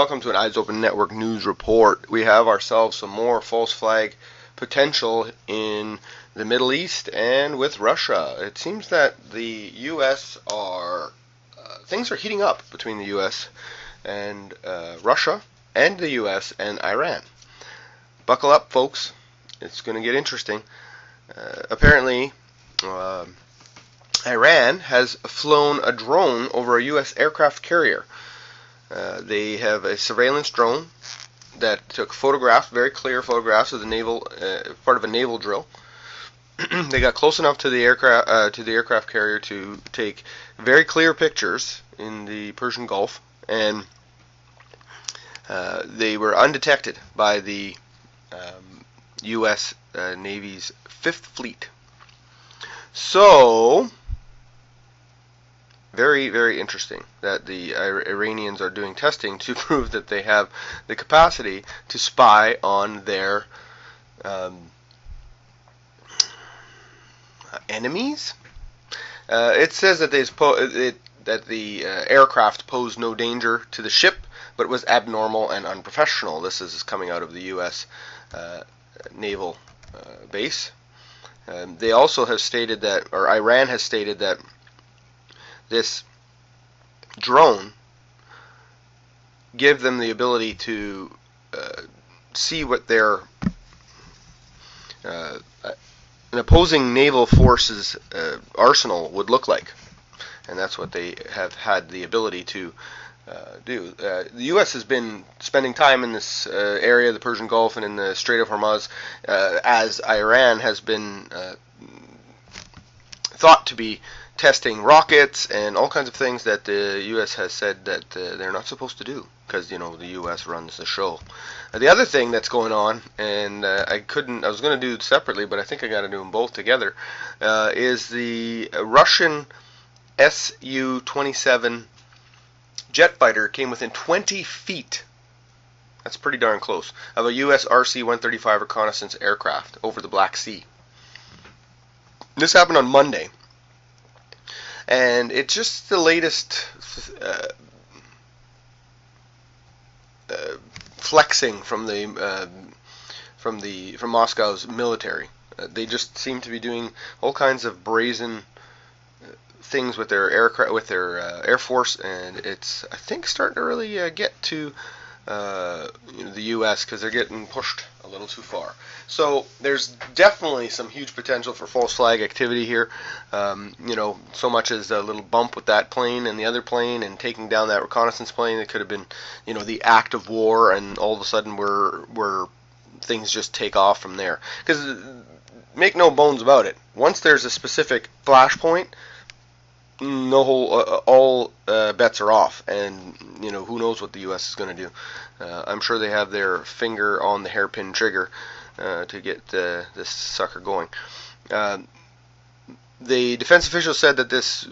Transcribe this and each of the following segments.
welcome to an Eyes Open Network news report. We have ourselves some more false flag potential in the Middle East and with Russia. It seems that the U.S. things are heating up between the U.S. and Russia and the U.S. and Iran. Buckle up, folks. It's going to get interesting. Apparently, Iran has flown a drone over a U.S. aircraft carrier. They have a surveillance drone that took photographs, very clear photographs of the naval, part of a naval drill. They got close enough to the aircraft carrier to take very clear pictures in the Persian Gulf, and they were undetected by the U.S. Navy's Fifth Fleet. So, very, very interesting that the Iranians are doing testing to prove that they have the capacity to spy on their enemies. It says that the aircraft posed no danger to the ship, but was abnormal and unprofessional. This is coming out of the U.S. Naval base. They also have stated that, or Iran has stated that, this drone give them the ability to see what their an opposing naval force's arsenal would look like, and that's what they have had the ability to do. The U.S. has been spending time in this area, the Persian Gulf, and in the Strait of Hormuz, as Iran has been thought to be testing rockets and all kinds of things that the U.S. has said that they're not supposed to do, because, you know, the U.S. runs the show. The other thing that's going on, and I was going to do it separately, but I think I got to do them both together, is the Russian Su-27 jet fighter came within 20 feet, that's pretty darn close, of a U.S. RC-135 reconnaissance aircraft over the Black Sea. This happened on Monday. And it's just the latest flexing from Moscow's military. They just seem to be doing all kinds of brazen things with their aircraft, with their air force, and it's, I think, starting to really get to the U.S. because they're getting pushed a little too far. So there's definitely some huge potential for false flag activity here. So much as a little bump with that plane and the other plane and taking down that reconnaissance plane. It could have been, the act of war, and all of a sudden where things just take off from there. Because make no bones about it, once there's a specific flashpoint, all bets are off, and who knows what the U.S. is going to do. I'm sure they have their finger on the hairpin trigger to get this sucker going. The defense officials said that this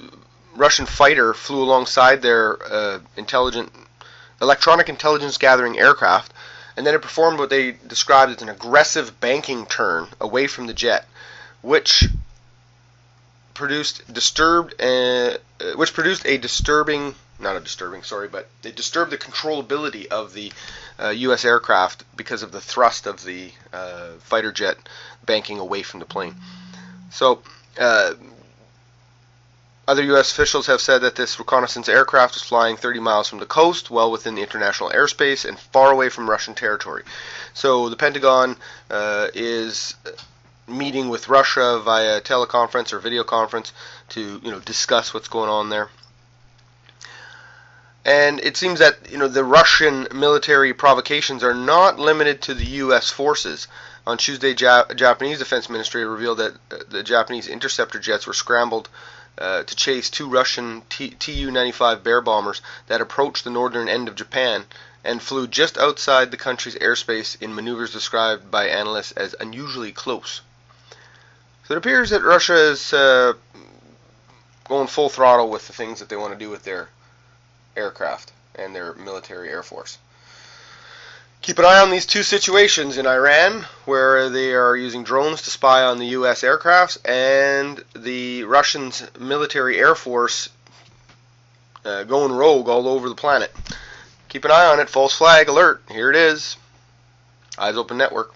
Russian fighter flew alongside their electronic intelligence gathering aircraft, and then it performed what they described as an aggressive banking turn away from the jet, which it disturbed the controllability of the U.S. aircraft because of the thrust of the fighter jet banking away from the plane. So, other U.S. officials have said that this reconnaissance aircraft was flying 30 miles from the coast, well within the international airspace, and far away from Russian territory. So the Pentagon is meeting with Russia via teleconference or video conference to discuss what's going on there. And it seems that the Russian military provocations are not limited to the U.S. forces. On Tuesday, Japanese defense ministry revealed that the Japanese interceptor jets were scrambled to chase two Russian Tu-95 Bear bombers that approached the northern end of Japan and flew just outside the country's airspace in maneuvers described by analysts as unusually close. So it appears that Russia is going full throttle with the things that they want to do with their aircraft and their military air force. Keep an eye on these two situations in Iran, where they are using drones to spy on the U.S. aircrafts, and the Russians' military air force going rogue all over the planet. Keep an eye on it. False flag alert. Here it is. Eyes Open Network.